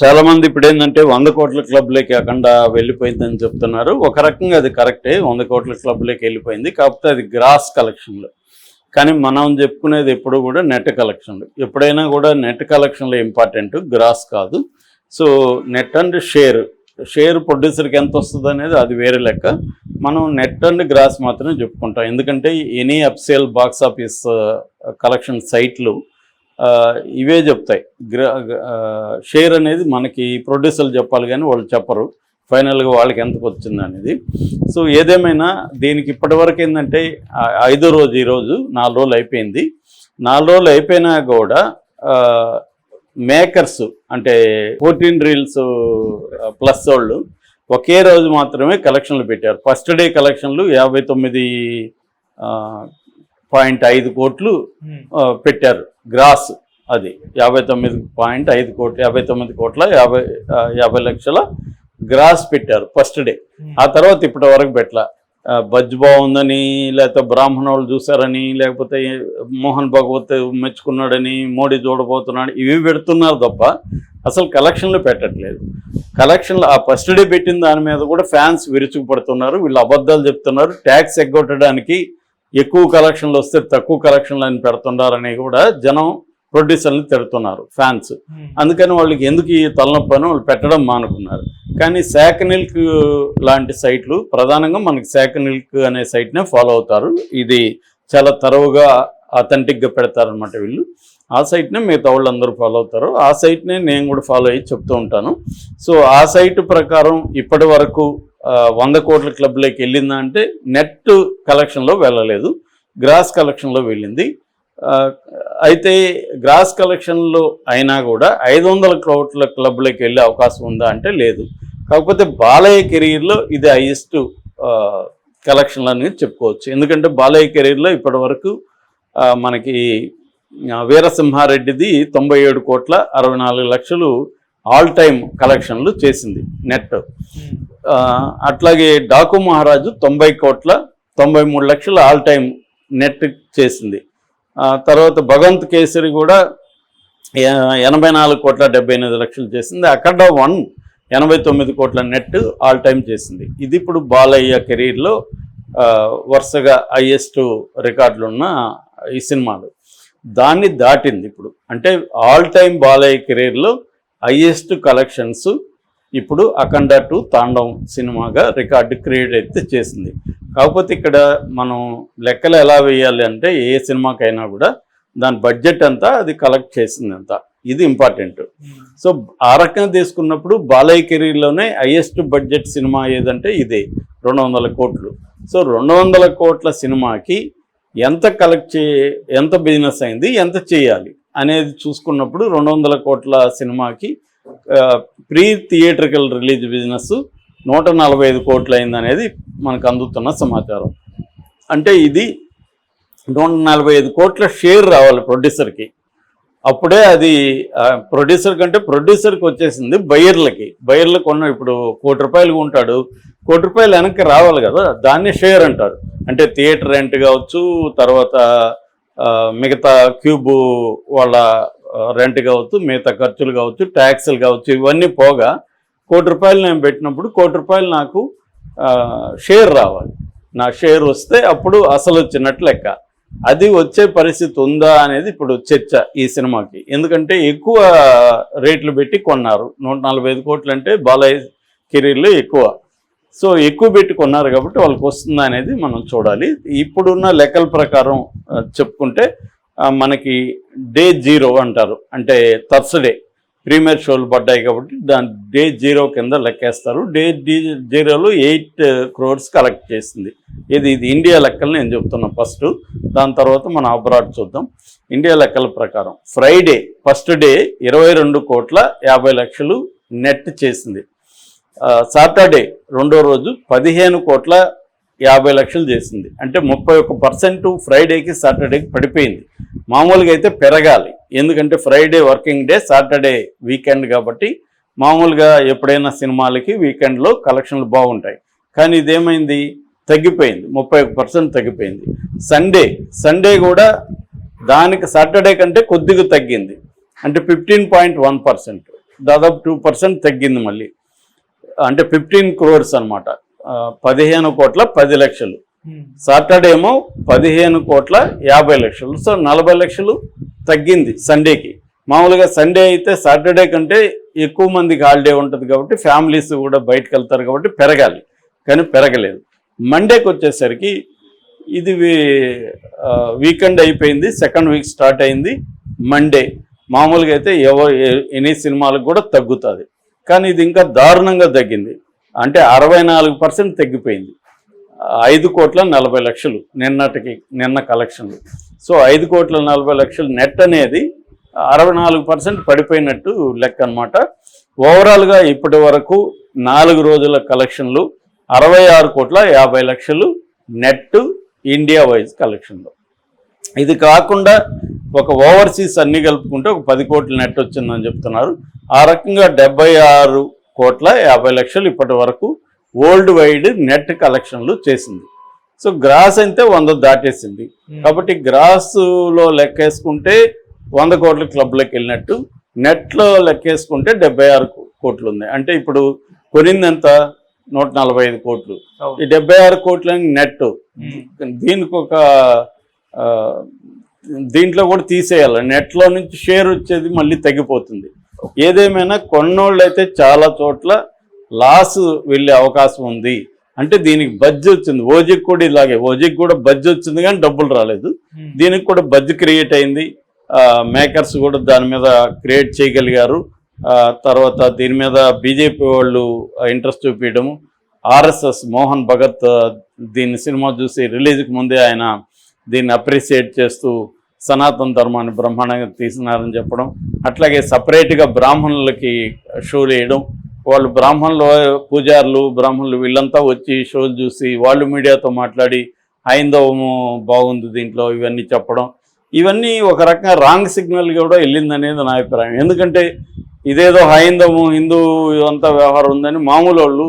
చాలామంది ఇప్పుడు ఏంటంటే 100 కోట్ల క్లబ్లోకి అఖండ వెళ్ళిపోయిందని చెప్తున్నారు. ఒక రకంగా అది కరెక్టే, 100 కోట్ల క్లబ్లోకి వెళ్ళిపోయింది. కాకపోతే అది గ్రాస్ కలెక్షన్లు. కానీ మనం చెప్పుకునేది ఎప్పుడు కూడా నెట్ కలెక్షన్లు. ఎప్పుడైనా కూడా నెట్ కలెక్షన్లు ఇంపార్టెంట్, గ్రాస్ కాదు. సో నెట్ అండ్ షేర్ ప్రొడ్యూసర్కి ఎంత వస్తుంది అనేది అది వేరే లెక్క. మనం నెట్ అండ్ గ్రాస్ మాత్రమే చెప్పుకుంటాం. ఎందుకంటే ఎనీ అప్సేల్ బాక్స్ ఆఫీస్ కలెక్షన్ సైట్లు ఇవే చెప్తాయి. షేర్ అనేది మనకి ప్రొడ్యూసర్లు చెప్పాలి, కానీ వాళ్ళు చెప్పరు ఫైనల్గా వాళ్ళకి ఎంతకు వచ్చింది అనేది. సో ఏదేమైనా దీనికి ఇప్పటివరకు ఏంటంటే 5వ రోజు ఈరోజు 4 రోజులు అయిపోయింది. 4 రోజులు అయిపోయినా కూడా మేకర్స్ అంటే 14 రీల్స్ ప్లస్ వాళ్ళు ఒకే రోజు మాత్రమే కలెక్షన్లు పెట్టారు. ఫస్ట్ డే కలెక్షన్లు 59.5 కోట్లు పెట్టారు గ్రాస్. అది 59.5 కోట్లు, 59 కోట్ల 50 లక్షల గ్రాస్ పెట్టారు ఫస్ట్ డే. ఆ తర్వాత ఇప్పటి వరకు పెట్టలా. బజ్ బాగుందని, లేకపోతే బ్రాహ్మణులు చూసారని, లేకపోతే మోహన్ భగవత్ మెచ్చుకున్నాడని, మోడీ చూడబోతున్నాడు, ఇవి పెడుతున్నారు తప్ప అసలు కలెక్షన్లు పెట్టట్లేదు. కలెక్షన్లు ఆ ఫస్ట్ డే పెట్టిన దాని మీద కూడా ఫ్యాన్స్ విరుచుకుపడుతున్నారు. వీళ్ళు అబద్ధాలు చెప్తున్నారు. ట్యాక్స్ ఎగ్గొట్టడానికి ఎక్కువ కలెక్షన్లు వస్తే తక్కువ కలెక్షన్లు అని పెడుతున్నారని కూడా జనం ప్రొడ్యూసర్ని తిడుతున్నారు, ఫ్యాన్స్. అందుకని వాళ్ళకి ఎందుకు ఈ తలనొప్పి అని వాళ్ళు పెట్టడం మానుకున్నారు. కానీ శాకనిల్క్ లాంటి సైట్లు ప్రధానంగా మనకి శాకనిల్క్ అనే సైట్నే ఫాలో అవుతారు. ఇది చాలా తరువుగా అథెంటిక్గా పెడతారనమాట వీళ్ళు. ఆ సైట్నే మిగతా వాళ్ళు అందరూ ఫాలో అవుతారు. ఆ సైట్నే నేను కూడా ఫాలో అయ్యి చెప్తూ ఉంటాను. సో ఆ సైట్ ప్రకారం ఇప్పటి వరకు 100 కోట్ల క్లబ్లోకి వెళ్ళిందా అంటే నెట్ కలెక్షన్లో వెళ్ళలేదు, గ్రాస్ కలెక్షన్లో వెళ్ళింది. అయితే గ్రాస్ కలెక్షన్లో అయినా కూడా 500 కోట్ల క్లబ్లోకి వెళ్ళే అవకాశం ఉందా అంటే లేదు. కాకపోతే బాలయ్య కెరీర్లో ఇది హైయెస్ట్ కలెక్షన్లు అనేది చెప్పుకోవచ్చు. ఎందుకంటే బాలయ్య కెరీర్లో ఇప్పటి వరకు మనకి వీరసింహారెడ్డిది 97 కోట్ల 64 లక్షలు ఆల్ టైమ్ కలెక్షన్లు చేసింది నెట్. అట్లాగే డాకు మహారాజు 90 కోట్ల 93 లక్షలు ఆల్ టైమ్ నెట్ చేసింది. తర్వాత భగవంత్ కేసరి కూడా 84 కోట్ల 78 లక్షలు చేసింది. అఖండ 1 89 కోట్ల నెట్ ఆల్ టైమ్ చేసింది. ఇది ఇప్పుడు బాలయ్య కెరీర్లో వరుసగా హైయెస్ట్ రికార్డులు ఉన్న ఈ సినిమాలు. దాన్ని దాటింది ఇప్పుడు. అంటే ఆల్ టైమ్ బాలయ్య కెరీర్లో హైయెస్ట్ కలెక్షన్స్ ఇప్పుడు అఖండ 2 తాండవం సినిమాగా రికార్డు క్రియేట్ అయితే చేసింది. కాకపోతే ఇక్కడ మనం లెక్కలు ఎలా వేయాలి అంటే ఏ సినిమాకైనా కూడా దాని బడ్జెట్ అంతా అది కలెక్ట్ చేసింది అంతా, ఇది ఇంపార్టెంట్. సో ఆ రకంగా తీసుకున్నప్పుడు బాలయ్య కెరీర్లోనే హైయెస్ట్ బడ్జెట్ సినిమా ఏదంటే ఇదే 200 కోట్లు. సో 200 కోట్ల సినిమాకి ఎంత ఎంత బిజినెస్ అయింది, ఎంత చేయాలి అనేది చూసుకున్నప్పుడు 200 కోట్ల సినిమాకి ప్రీ థియేట్రికల్ రిలీజ్ బిజినెస్ 145 కోట్లు అయింది అనేది మనకు అందుతున్న సమాచారం. అంటే ఇది 145 కోట్ల షేర్ రావాలి ప్రొడ్యూసర్కి. అప్పుడే అది ప్రొడ్యూసర్ కంటే ప్రొడ్యూసర్కి వచ్చేసింది బయ్యర్లకు ఉన్న. ఇప్పుడు ₹1 కోటి ఉంటాడు, ₹1 వెనక్కి రావాలి కదా, దాన్ని షేర్ అంటారు. అంటే థియేటర్ రెంట్ కావచ్చు, తర్వాత మిగతా క్యూబ్ వాళ్ళ రెంట్ కావచ్చు, మిగతా ఖర్చులు కావచ్చు, ట్యాక్సులు కావచ్చు, ఇవన్నీ పోగా ₹1 నేను పెట్టినప్పుడు ₹1 నాకు షేర్ రావాలి. నా షేర్ వస్తే అప్పుడు అసలు వచ్చినట్లు లెక్క. అది వచ్చే పరిస్థితి ఉందా అనేది ఇప్పుడు చర్చ ఈ సినిమాకి. ఎందుకంటే ఎక్కువ రేట్లు పెట్టి కొన్నారు. 145 కోట్లు అంటే బాలయ్య కెరీర్లో ఎక్కువ. సో ఎక్కువ పెట్టి కొన్నారు కాబట్టి వాళ్ళకి వస్తుందా అనేది మనం చూడాలి. ఇప్పుడున్న లెక్కల ప్రకారం చెప్పుకుంటే మనకి డే 0 అంటారు. అంటే థర్స్డే ప్రీమియర్ షోలు పడ్డాయి కాబట్టి దాని డే 0 కింద లెక్కేస్తారు. డే 0లో 8 crores కలెక్ట్ చేసింది. ఇది ఇండియా లెక్కలు నేను చెప్తున్నా ఫస్ట్, దాని తర్వాత మనం అబ్రాడ్ చూద్దాం. ఇండియా లెక్కల ప్రకారం ఫ్రైడే ఫస్ట్ డే 22 కోట్ల 50 లక్షలు నెట్ చేసింది. సాటర్డే రెండో రోజు 15 కోట్ల 50 లక్షలు చేసింది. అంటే 31% ఫ్రైడేకి సాటర్డేకి పడిపోయింది. మామూలుగా అయితే పెరగాలి, ఎందుకంటే Friday working day, Saturday weekend కాబట్టి మామూలుగా ఎప్పుడైనా సినిమాలకి వీకెండ్లో కలెక్షన్లు బాగుంటాయి. కానీ ఇదేమైంది, తగ్గిపోయింది, 31% తగ్గిపోయింది. సండే కూడా దానికి సాటర్డే కంటే కొద్దిగా తగ్గింది, అంటే 15.1%. దాదాపు 2% తగ్గింది మళ్ళీ. అంటే 15 crores అనమాట. 15 కోట్ల 10 లక్షలు. సాటర్డే ఏమో 15 కోట్ల 50 లక్షలు. సో 40 లక్షలు తగ్గింది సండేకి. మామూలుగా సండే అయితే సాటర్డే కంటే ఎక్కువ మందికి హాలిడే ఉంటుంది కాబట్టి ఫ్యామిలీస్ కూడా బయటకు వెళ్తారు కాబట్టి పెరగాలి, కానీ పెరగలేదు. మండేకి వచ్చేసరికి ఇది వీకెండ్ అయిపోయింది, సెకండ్ వీక్ స్టార్ట్ అయింది. మండే మామూలుగా అయితే ఎనీ సినిమాలకు కూడా తగ్గుతుంది, కానీ ఇది ఇంకా దారుణంగా తగ్గింది. అంటే 64% తగ్గిపోయింది. 5 కోట్ల 40 లక్షలు నిన్న కలెక్షన్లు. సో 5 కోట్ల 40 లక్షలు నెట్ అనేది 64% పడిపోయినట్టు లెక్క అనమాట. ఓవరాల్గా ఇప్పటి వరకు 4 రోజుల కలెక్షన్లు 66 కోట్ల 50 లక్షలు నెట్ ఇండియా వైజ్ కలెక్షన్లో. ఇది కాకుండా ఒక ఓవర్సీస్ అన్ని కలుపుకుంటే ఒక 10 కోట్ల నెట్ వచ్చిందని చెప్తున్నారు. ఆ రకంగా 76 కోట్ల 50 లక్షలు ఇప్పటి వరకు వరల్డ్ వైడ్ నెట్ కలెక్షన్లు చేసింది. సో గ్రాస్ అయితే 100 దాటేసింది. కాబట్టి గ్రాస్లో లెక్కేసుకుంటే 100 కోట్ల క్లబ్లోకి వెళ్ళినట్టు, నెట్లో లెక్కేసుకుంటే 76 కోట్లు ఉంది. అంటే ఇప్పుడు కొనిందంత 145 కోట్లు. ఈ 76 కోట్లని నెట్. దీనికి ఒక దీంట్లో కూడా తీసేయాలి. నెట్లో నుంచి షేర్ వచ్చేది మళ్ళీ తగ్గిపోతుంది. ఏదేమైనా కొన్నోళ్ళు అయితే చాలా చోట్ల లాస్ వెళ్ళే అవకాశం ఉంది. అంటే దీనికి బడ్జ్ వచ్చింది. ఓజీకి కూడా ఇలాగే, ఓజీకి కూడా బడ్జ్ వచ్చింది కానీ డబ్బులు రాలేదు. దీనికి కూడా బడ్జ్ క్రియేట్ అయింది. మేకర్స్ కూడా దాని మీద క్రియేట్ చేయగలిగారు. తర్వాత దీని మీద బీజేపీ వాళ్ళు ఇంట్రెస్ట్ చూపించడము, ఆర్ఎస్ఎస్ మోహన్ భగత్ దీన్ని సినిమా చూసి రిలీజ్కి ముందే ఆయన దీన్ని అప్రిషియేట్ చేస్తూ సనాతన ధర్మాన్ని బ్రహ్మాండంగా తీసినారని చెప్పడం, అట్లాగే సపరేట్గా బ్రాహ్మణులకి షోలు వేయడం. వాళ్ళు బ్రాహ్మణులు, పూజారులు, బ్రాహ్మణులు వీళ్ళంతా వచ్చి షోలు చూసి వాళ్ళు మీడియాతో మాట్లాడి హైందవము బాగుంది దీంట్లో ఇవన్నీ చెప్పడం, ఇవన్నీ ఒక రకంగా రాంగ్ సిగ్నల్ కూడా వెళ్ళిందనేది నా అభిప్రాయం. ఎందుకంటే ఇదేదో హైందవము హిందూ ఇదంతా వ్యవహారం ఉందని మామూలు వాళ్ళు